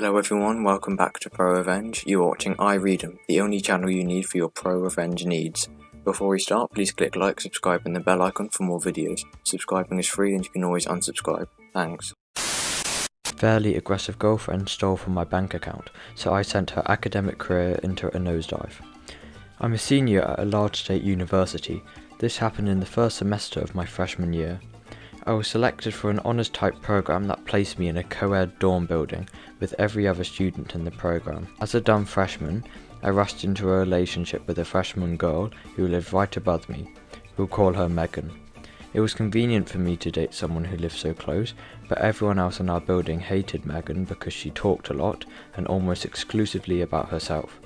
Hello everyone, welcome back to ProRevenge. You're watching I Read 'em, the only channel you need for your ProRevenge needs. Before we start, please click like, subscribe and the bell icon for more videos. Subscribing is free and you can always unsubscribe. Thanks. Fairly aggressive girlfriend stole from my bank account, so I sent her academic career into a nosedive. I'm a senior at a large state university. This happened in the first semester of my freshman year. I was selected for an honours type program that placed me in a co-ed dorm building with every other student in the program. As a dumb freshman, I rushed into a relationship with a freshman girl who lived right above me. We'll call her Megan. It was convenient for me to date someone who lived so close, but everyone else in our building hated Megan because she talked a lot and almost exclusively about herself.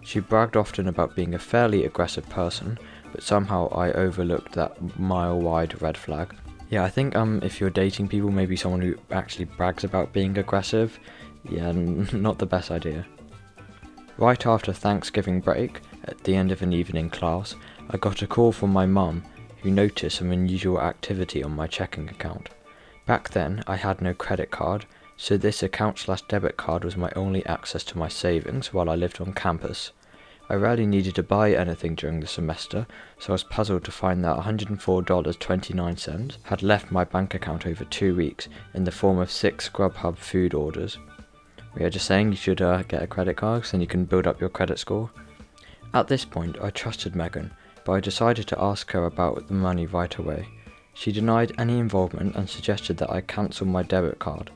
She bragged often about being a fairly aggressive person, but somehow I overlooked that mile-wide red flag. Yeah, I think if you're dating people, maybe someone who actually brags about being aggressive, yeah, not the best idea. Right after Thanksgiving break, at the end of an evening class, I got a call from my mum, who noticed some unusual activity on my checking account. Back then, I had no credit card, so this account/debit card was my only access to my savings while I lived on campus. I rarely needed to buy anything during the semester, so I was puzzled to find that $104.29 had left my bank account over 2 weeks in the form of 6 Grubhub food orders. We are just saying you should get a credit card so then you can build up your credit score. At this point, I trusted Megan, but I decided to ask her about the money right away. She denied any involvement and suggested that I cancel my debit card.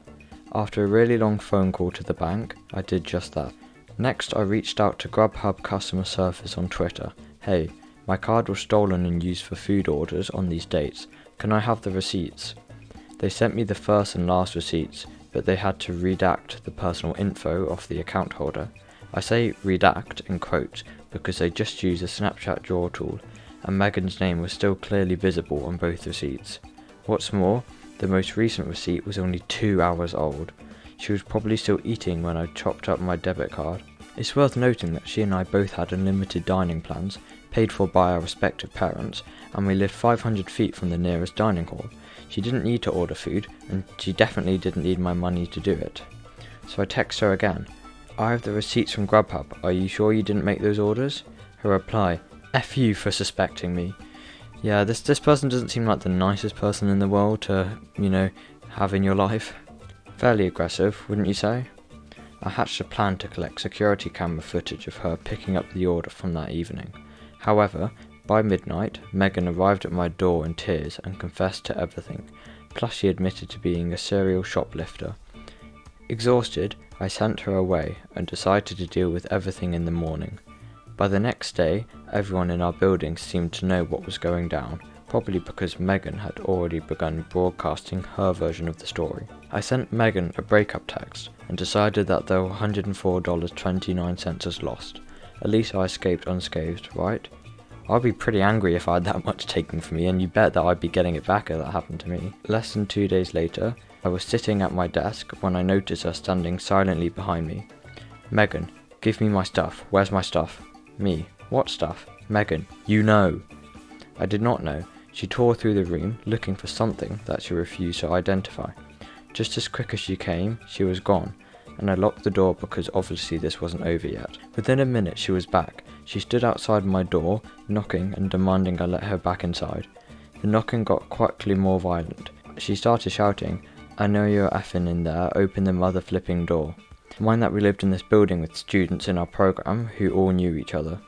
After a really long phone call to the bank, I did just that. Next, I reached out to Grubhub customer service on Twitter. Hey, my card was stolen and used for food orders on these dates. Can I have the receipts? They sent me the first and last receipts, but they had to redact the personal info of the account holder. I say redact in quotes because they just used a Snapchat draw tool, and Megan's name was still clearly visible on both receipts. What's more, the most recent receipt was only 2 hours old. She was probably still eating when I chopped up my debit card. It's worth noting that she and I both had unlimited dining plans, paid for by our respective parents, and we lived 500 feet from the nearest dining hall. She didn't need to order food, and she definitely didn't need my money to do it. So I text her again. I have the receipts from Grubhub, are you sure you didn't make those orders? Her reply, F you for suspecting me. Yeah, this person doesn't seem like the nicest person in the world to, have in your life. Fairly aggressive, wouldn't you say? I hatched a plan to collect security camera footage of her picking up the order from that evening. However, by midnight, Megan arrived at my door in tears and confessed to everything, plus she admitted to being a serial shoplifter. Exhausted, I sent her away and decided to deal with everything in the morning. By the next day, everyone in our building seemed to know what was going down, probably because Megan had already begun broadcasting her version of the story. I sent Megan a breakup text and decided that the $104.29 was lost. At least I escaped unscathed, right? I'd be pretty angry if I had that much taken from me, and you bet that I'd be getting it back if that happened to me. Less than 2 days later, I was sitting at my desk when I noticed her standing silently behind me. Megan, give me my stuff. Where's my stuff? Me, what stuff? Megan, you know. I did not know. She tore through the room, looking for something that she refused to identify. Just as quick as she came, she was gone, and I locked the door because obviously this wasn't over yet. Within a minute she was back. She stood outside my door, knocking and demanding I let her back inside. The knocking got quickly more violent. She started shouting, I know you're effing in there, open the mother flipping door. Mind that we lived in this building with students in our program who all knew each other,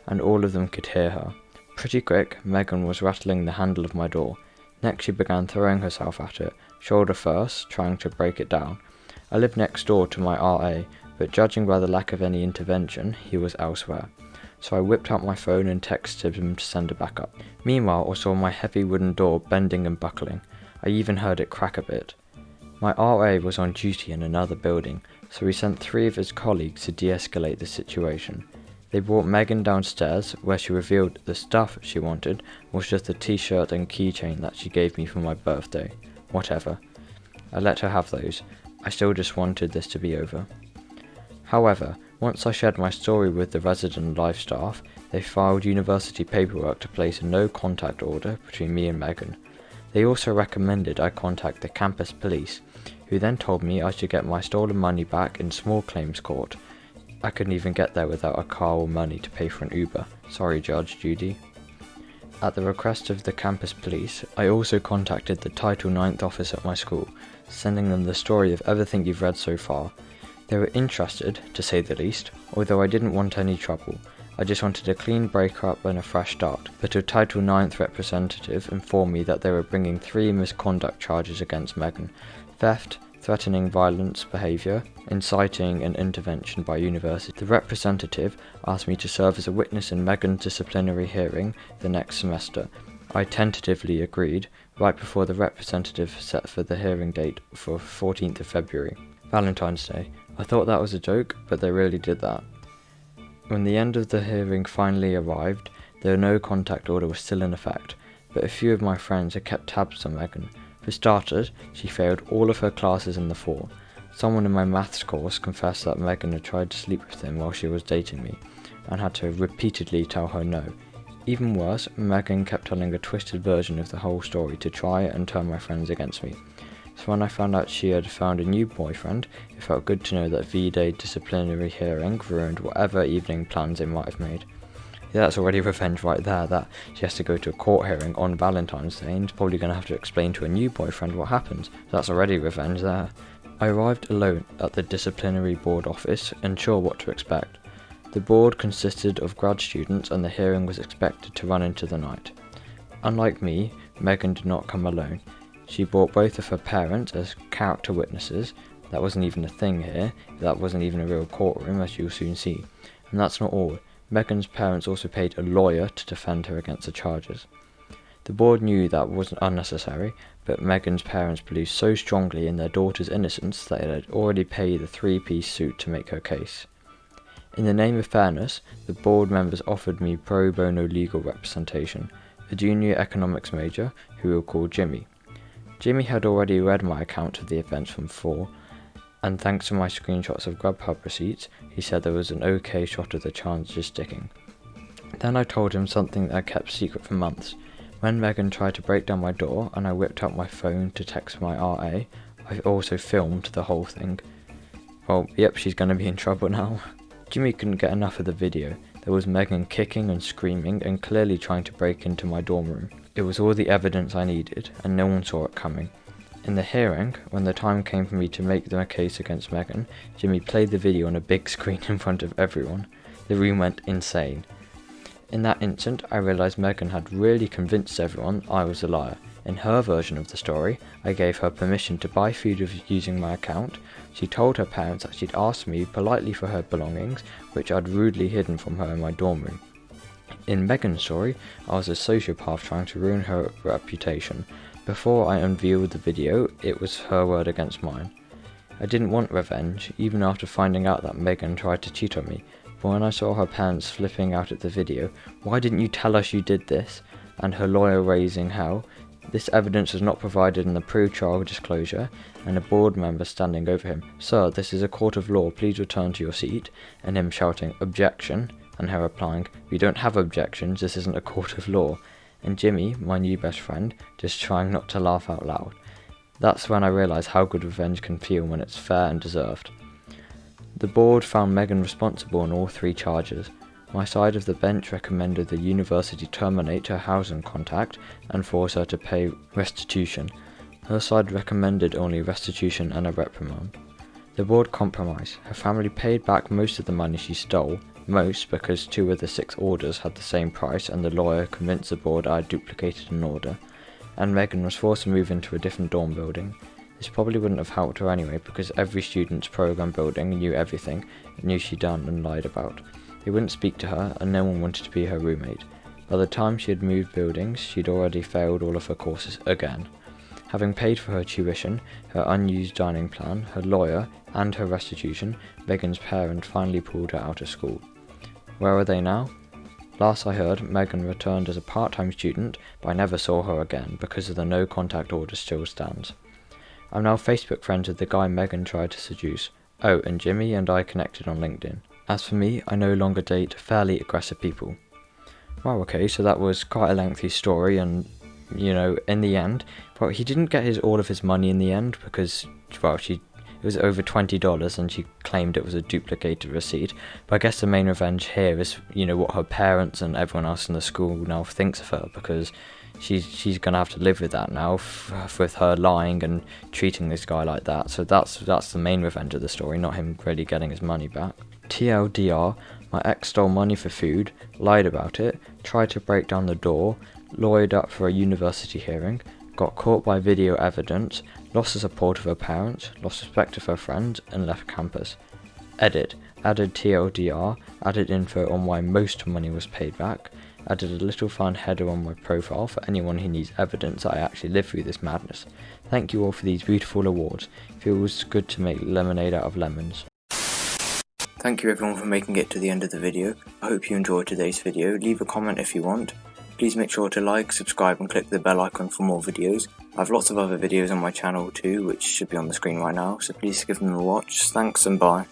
and all of them could hear her. Pretty quick, Megan was rattling the handle of my door. Next she began throwing herself at it, shoulder first, trying to break it down. I lived next door to my RA, but judging by the lack of any intervention, he was elsewhere. So I whipped out my phone and texted him to send her back up. Meanwhile, I saw my heavy wooden door bending and buckling. I even heard it crack a bit. My RA was on duty in another building, so he sent 3 of his colleagues to de-escalate the situation. They brought Megan downstairs, where she revealed the stuff she wanted was just a t-shirt and keychain that she gave me for my birthday. Whatever. I let her have those. I still just wanted this to be over. However, once I shared my story with the resident life staff, they filed university paperwork to place a no-contact order between me and Megan. They also recommended I contact the campus police, who then told me I should get my stolen money back in small claims court. I couldn't even get there without a car or money to pay for an Uber. Sorry, Judge Judy. At the request of the campus police, I also contacted the Title IX office at my school, sending them the story of everything you've read so far. They were interested, to say the least, although I didn't want any trouble. I just wanted a clean break-up and a fresh start, but a Title IX representative informed me that they were bringing 3 misconduct charges against Megan: theft, threatening violence behaviour, inciting an intervention by university. The representative asked me to serve as a witness in Megan's disciplinary hearing the next semester. I tentatively agreed, right before the representative set for the hearing date for 14th of February, Valentine's Day. I thought that was a joke, but they really did that. When the end of the hearing finally arrived, the no contact order was still in effect, but a few of my friends had kept tabs on Megan. For starters, she failed all of her classes in the fall. Someone in my maths course confessed that Megan had tried to sleep with him while she was dating me, and had to repeatedly tell her no. Even worse, Megan kept telling a twisted version of the whole story to try and turn my friends against me. So when I found out she had found a new boyfriend, it felt good to know that V-Day disciplinary hearing ruined whatever evening plans they might have made. Yeah, that's already revenge right there, that she has to go to a court hearing on Valentine's Day and is probably going to have to explain to a new boyfriend what happened. That's already revenge there. I arrived alone at the disciplinary board office, unsure what to expect. The board consisted of grad students and the hearing was expected to run into the night. Unlike me, Megan did not come alone. She brought both of her parents as character witnesses. That wasn't even a thing here, that wasn't even a real courtroom, as you'll soon see. And that's not all. Megan's parents also paid a lawyer to defend her against the charges. The board knew that wasn't unnecessary, but Megan's parents believed so strongly in their daughter's innocence that it had already paid the 3-piece suit to make her case. In the name of fairness, the board members offered me pro bono legal representation, a junior economics major who we'll call Jimmy. Jimmy had already read my account of the events from before, and thanks to my screenshots of Grubhub receipts, he said there was an okay shot of the charges sticking. Then I told him something that I kept secret for months. When Megan tried to break down my door and I whipped out my phone to text my RA, I also filmed the whole thing. Well, yep, she's gonna be in trouble now. Jimmy couldn't get enough of the video. There was Megan kicking and screaming and clearly trying to break into my dorm room. It was all the evidence I needed, and no one saw it coming. In the hearing, when the time came for me to make my case against Megan, Jimmy played the video on a big screen in front of everyone. The room went insane. In that instant, I realised Megan had really convinced everyone I was a liar. In her version of the story, I gave her permission to buy food using my account. She told her parents that she'd asked me politely for her belongings, which I'd rudely hidden from her in my dorm room. In Megan's story, I was a sociopath trying to ruin her reputation. Before I unveiled the video, it was her word against mine. I didn't want revenge, even after finding out that Megan tried to cheat on me, but when I saw her parents flipping out at the video, "Why didn't you tell us you did this?" and her lawyer raising hell, this evidence was not provided in the pre-trial disclosure, and a board member standing over him, "Sir, this is a court of law, please return to your seat," and him shouting, "Objection," and her replying, "We don't have objections, this isn't a court of law," and Jimmy, my new best friend, just trying not to laugh out loud. That's when I realised how good revenge can feel when it's fair and deserved. The board found Megan responsible on all 3 charges. My side of the bench recommended the university terminate her housing contract and force her to pay restitution. Her side recommended only restitution and a reprimand. The board compromised. Her family paid back most of the money she stole, most because 2 of the 6 orders had the same price and the lawyer convinced the board I had duplicated an order, and Megan was forced to move into a different dorm building. This probably wouldn't have helped her anyway because every student's program building knew everything, knew she'd done and lied about. They wouldn't speak to her and no one wanted to be her roommate. By the time she had moved buildings, she'd already failed all of her courses again. Having paid for her tuition, her unused dining plan, her lawyer, and her restitution, Megan's parents finally pulled her out of school. Where are they now? Last I heard, Megan returned as a part-time student, but I never saw her again because of the no contact order still stands. I'm now Facebook friends with the guy Megan tried to seduce. Oh, and Jimmy and I connected on LinkedIn. As for me, I no longer date fairly aggressive people. Wow, okay, so that was quite a lengthy story and in the end, well, he didn't get all of his money in the end because, well, it was over $20 and she claimed it was a duplicated receipt. But I guess the main revenge here is, what her parents and everyone else in the school now thinks of her, because she's gonna have to live with that now, with her lying and treating this guy like that. So that's the main revenge of the story, not him really getting his money back. TLDR, my ex stole money for food, lied about it, tried to break down the door, lawyered up for a university hearing, got caught by video evidence, lost the support of her parents, lost respect of her friends, and left campus. Edit, added TLDR, added info on why most money was paid back, added a little fun header on my profile for anyone who needs evidence that I actually lived through this madness. Thank you all for these beautiful awards. Feels good to make lemonade out of lemons. Thank you everyone for making it to the end of the video. I hope you enjoyed today's video. Leave a comment if you want. Please make sure to like, subscribe and click the bell icon for more videos. I have lots of other videos on my channel too, which should be on the screen right now, so please give them a watch. Thanks and bye.